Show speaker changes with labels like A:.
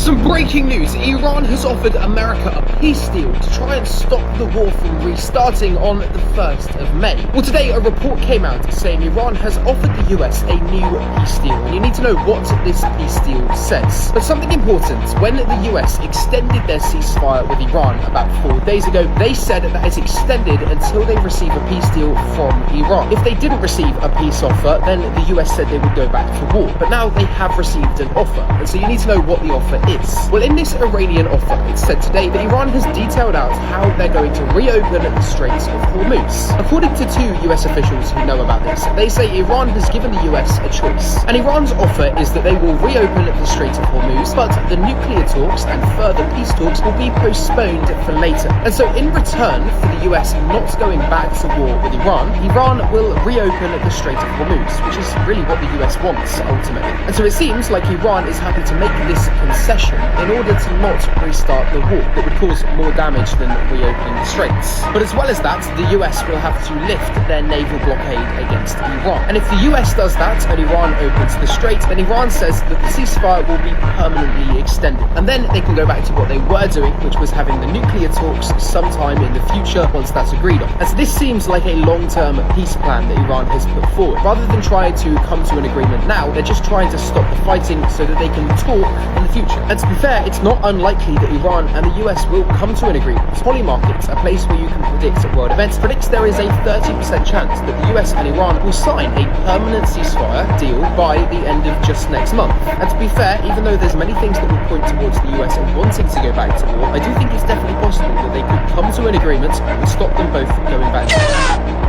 A: Some breaking news. Iran has offered America a peace deal to try and stop the war from restarting on the 1st of May. Well, today a report came out saying Iran has offered the US a new peace deal, and you need to know what this peace deal says. But something important, when the US extended their ceasefire with Iran about 4 days ago, they said that it's extended until they receive a peace deal from Iran. If they didn't receive a peace offer, then the US said they would go back to war. But now they have received an offer, and so you need to know what the offer is. Well, in this Iranian offer, it said today that Iran has detailed out how they're going to reopen the Straits of Hormuz. According to two US officials who know about this, they say Iran has given the US a choice. And Iran's offer is that they will reopen the Straits of Hormuz, but the nuclear talks and further peace talks will be postponed for later. And so in return for the US not going back to war with Iran, Iran will reopen the Strait of Hormuz, which is really what the US wants ultimately. And so it seems like Iran is happy to make this concession in order to not restart the war that would cause more damage than reopening the straits. But as well as that, the US will have to lift their naval blockade against Iran. And if the US does that and Iran opens the strait, then Iran says that the ceasefire will be permanently extended. And then they can go back to what they were doing, which was having the nuclear talks sometime in the future once that's agreed on. And so this seems like a long-term peace plan that Iran has put forward. Rather than trying to come to an agreement now, they're just trying to stop the fighting so that they can talk in the future. And to be fair, it's not unlikely that Iran and the US will come to an agreement. Polymarket, a place where you can predict world events, predicts there is a 30% chance that the US and Iran will sign a permanent ceasefire deal by the end of just next month. And to be fair, even though there's many things that would point towards the US wanting to go back to war, I do think it's definitely possible that they could come to an agreement and stop them both going back to war.